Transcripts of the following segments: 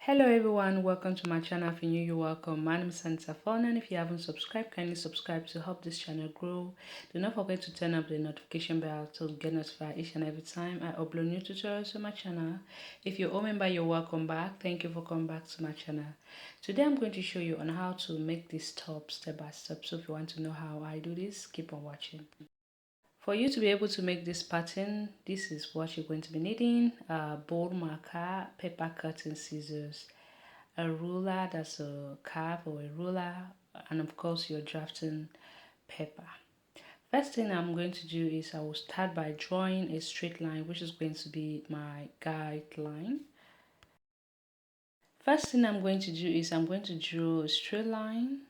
Hello everyone, welcome to my channel. If you're new, you're welcome. My name is Safon, and if you haven't subscribed, kindly subscribe to help this channel grow. Do not forget to turn up the notification bell to get notified each and every time I upload new tutorials to my channel. If you're a member, you're welcome back. Thank you for coming back to my channel. Today I'm going to show you on how to make this top step by step. So if you want to know how I do this, keep on watching. For you to be able to make this pattern, this is what you're going to be needing: a bold marker, paper cutting scissors, a ruler, that's a curve or a ruler, and of course your drafting paper. First thing I'm going to do is I will start by drawing a straight line, which is going to be my guideline. First thing I'm going to do is I'm going to draw a straight line,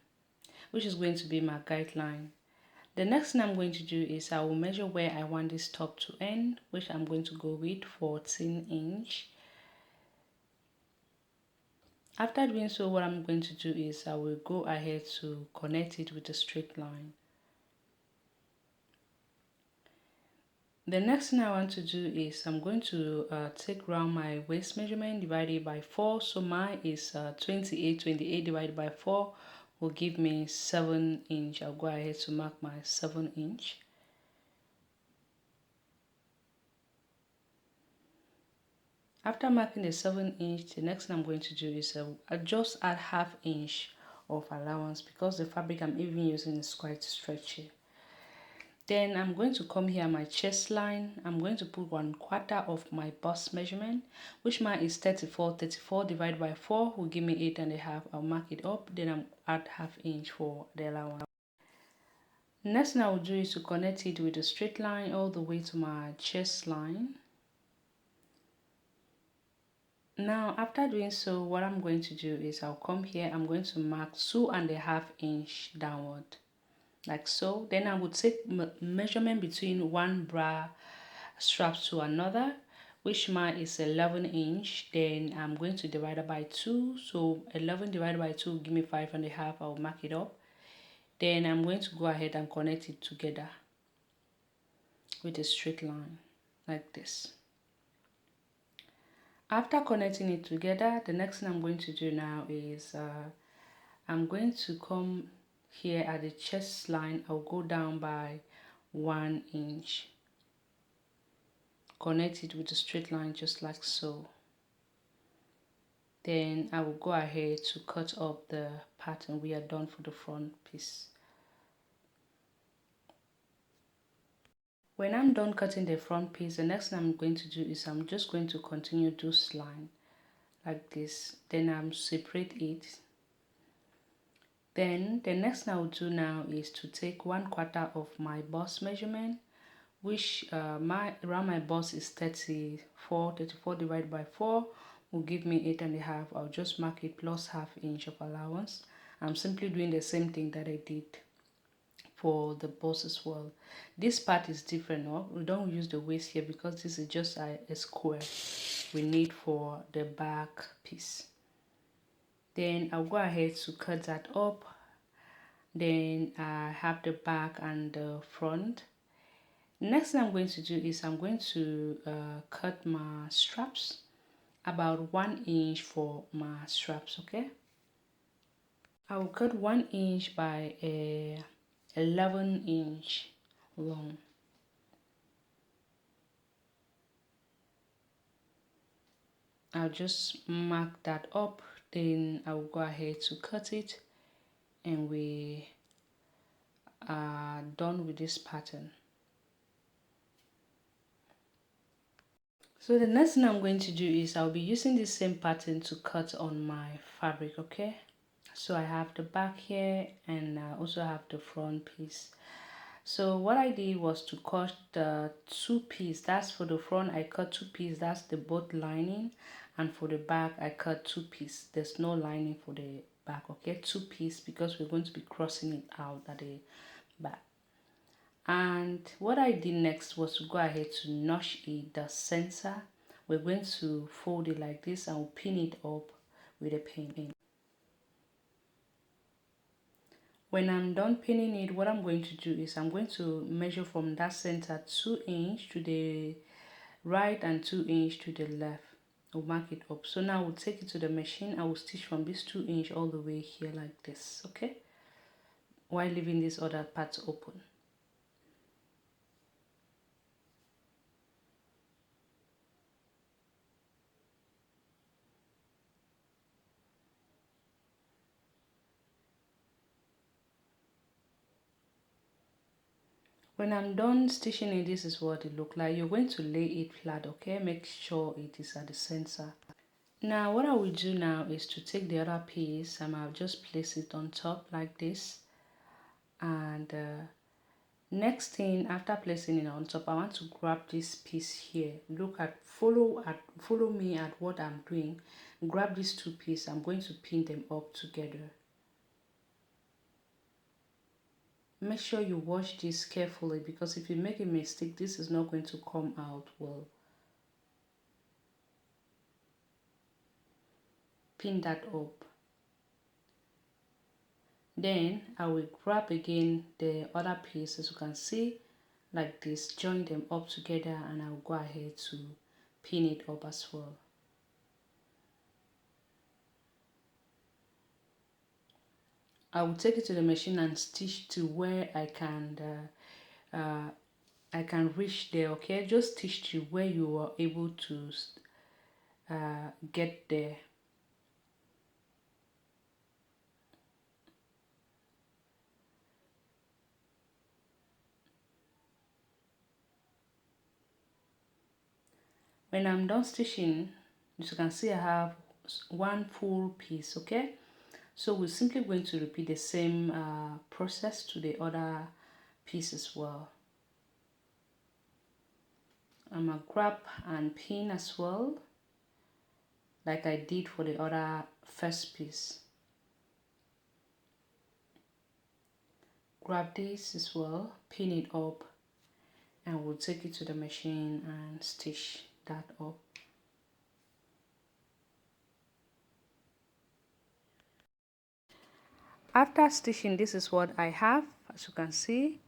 which is going to be my guideline. The next thing I'm going to do is I will measure where I want this top to end, which I'm going to go with 14 inch. After doing so, what I'm going to do is I will go ahead to connect it with a straight line. The next thing I want to do is I'm going to take round my waist measurement divided by 4. So mine is 28. 28 divided by 4 will give me 7 inch. I'll go ahead to mark my 7 inch. After marking the 7 inch, the next thing I'm going to do is I just add half inch of allowance because the fabric I'm even using is quite stretchy. Then I'm going to come here my chest line. I'm going to put 1/4 of my bust measurement, which mine is 34. 34 divided by 4 will give me 8.5. I'll mark it up. Then I'll add half inch for the allowance. Next thing I will do is to connect it with a straight line all the way to my chest line. Now after doing so, what I'm going to do is I'll come here. I'm going to mark 2.5 inch downward, like so. Then I would take measurement between one bra strap to another, which mine is 11 inch. Then I'm going to divide it by 2. So 11 divided by 2 will give me 5.5. I'll mark it up. Then I'm going to go ahead and connect it together with a straight line like this. After connecting it together, the next thing I'm going to do now is I'm going to come here at the chest line. I'll go down by 1 inch. Connect it with a straight line just like so. Then I will go ahead to cut up the pattern we are done for the front piece. When I'm done cutting the front piece, the next thing I'm going to do is I'm just going to continue this line like this. Then I'm separate it. Then the next thing I will do now is to take 1/4 of my bust measurement, which around my bust is 34. 34 divided by 4 will give me 8.5. I'll just mark it plus half inch of allowance. I'm simply doing the same thing that I did for the bust as well. This part is different. No? We don't use the waist here because this is just a square we need for the back piece. Then I'll go ahead to cut that up. Then I have the back and the front. Next thing I'm going to do is I'm going to cut my straps about 1 inch for my straps. Okay, I will cut 1 inch by 11 inch long. I'll just mark that up. Then I will go ahead to cut it, and we are done with this pattern. So the next thing I'm going to do is I'll be using this same pattern to cut on my fabric. Okay, so I have the back here and I also have the front piece. So what I did was to cut the 2 pieces. That's for the front, I cut 2 pieces. That's the both lining. And for the back, I cut 2 pieces. There's no lining for the back. Okay, 2 pieces because we're going to be crossing it out at the back. And what I did next was to go ahead to notch it the center. We're going to fold it like this and we'll pin it up with a pin. When I'm done pinning it, what I'm going to do is I'm going to measure from that center 2 inch to the right and 2 inch to the left. I'll mark it up. So now we'll take it to the machine. I will stitch from this 2-inch all the way here like this, okay, while leaving this other part open. When I'm done stitching it, this is what it looks like. You're going to lay it flat, okay? Make sure it is at the center. Now what I will do now is to take the other piece and I'll just place it on top like this. And next thing, after placing it on top, I want to grab this piece here. Follow me at what I'm doing. Grab these two pieces. I'm going to pin them up together. Make sure you watch this carefully, because if you make a mistake, this is not going to come out well. Pin that up. Then I will grab again the other piece, as you can see, like this, join them up together, and I'll go ahead to pin it up as well. I will take it to the machine and stitch to where I can reach there, okay? Just stitch to where you are able to get there. When I'm done stitching, as you can see, I have one full piece, okay? So we're simply going to repeat the same process to the other piece as well. I'm gonna grab and pin as well, like I did for the other first piece. Grab this as well, pin it up, and we'll take it to the machine and stitch that up. After stitching, this is what I have, as you can see.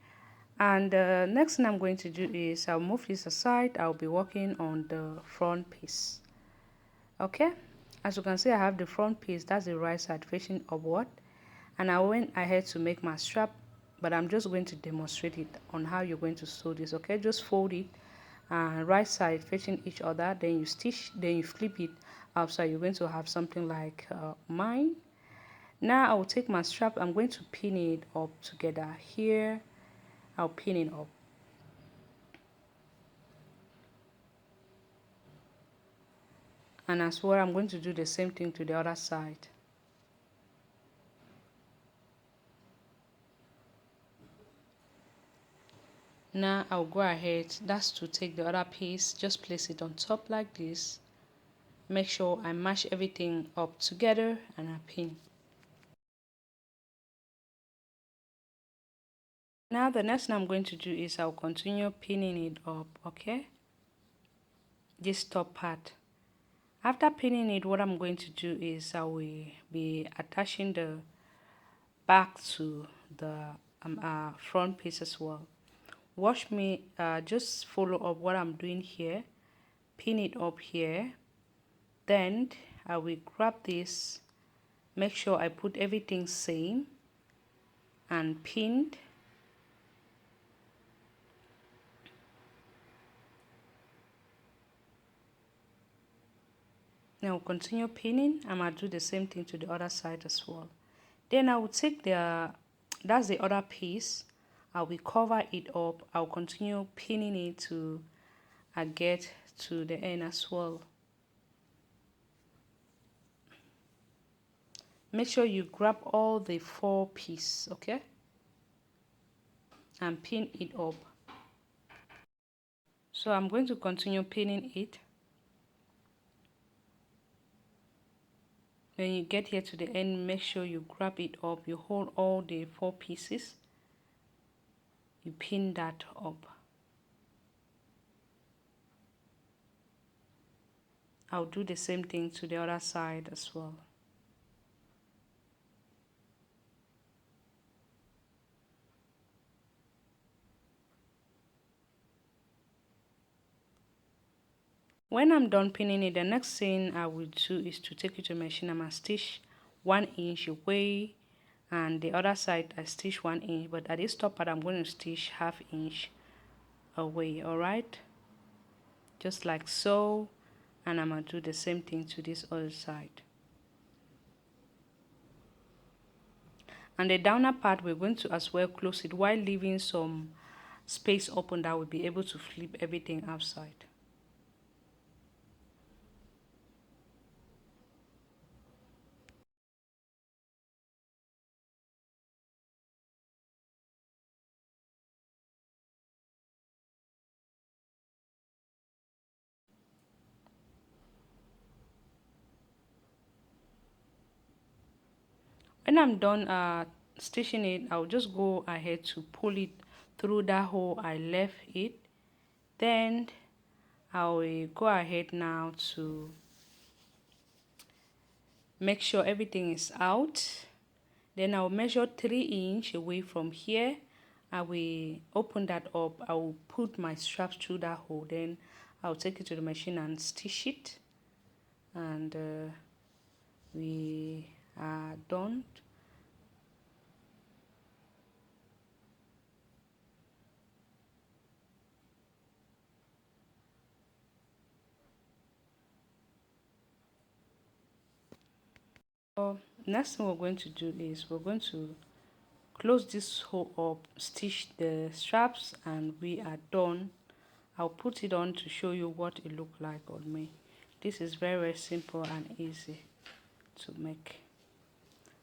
And the next thing I'm going to do is I'll move this aside. I'll be working on the front piece. Okay, as you can see, I have the front piece, that's the right side facing upward, and I went ahead to make my strap, but I'm just going to demonstrate it on how you're going to sew this. Okay, just fold it right side facing each other, then you stitch, then you flip it outside. You're going to have something like mine. Now I will take my strap, I'm going to pin it up together here. I'll pin it up. And as well, I'm going to do the same thing to the other side. Now I'll go ahead, that's to take the other piece, just place it on top like this. Make sure I mash everything up together and I pin. Now the next thing I'm going to do is I'll continue pinning it up, okay? This top part. After pinning it, what I'm going to do is I will be attaching the back to the front piece as well. Watch me, just follow up what I'm doing here. Pin it up here. Then I will grab this, make sure I put everything same and pinned. Now continue pinning. I'm gonna do the same thing to the other side as well. Then I will take that's the other piece. I will cover it up. I'll continue pinning it to get to the end as well. Make sure you grab all the 4 pieces, okay, and pin it up. So I'm going to continue pinning it. When you get here to the end, make sure you grab it up. You hold all the 4 pieces. You pin that up. I'll do the same thing to the other side as well. When I'm done pinning it, the next thing I will do is to take it to the machine. I'm gonna stitch 1 inch away, and the other side I stitch 1 inch, but at this top part I'm going to stitch ½ inch away. All right, just like so, and I'm gonna do the same thing to this other side. And the downer part, we're going to as well close it while leaving some space open that will be able to flip everything outside. When I'm done stitching it, I'll just go ahead to pull it through that hole I left it. Then I will go ahead now to make sure everything is out. Then I'll measure 3 inch away from here. I will open that up. I will put my straps through that hole. Then I'll take it to the machine and stitch it. And we are done. So next thing we're going to do is we're going to close this hole up, stitch the straps, and we are done. I'll put it on to show you what it looked like on me. This is very simple and easy to make.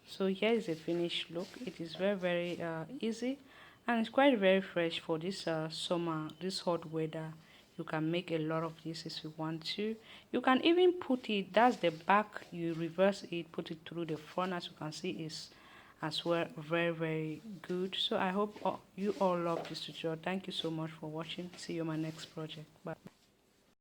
So here is a finished look. It is very easy, and it's quite very fresh for this summer, this hot weather. You can make a lot of this if you want to. You can even put it, that's the back, you reverse it, put it through the front. As you can see, is as well very good. So I hope you all love this tutorial. Thank you so much for watching. See you in my next project. Bye.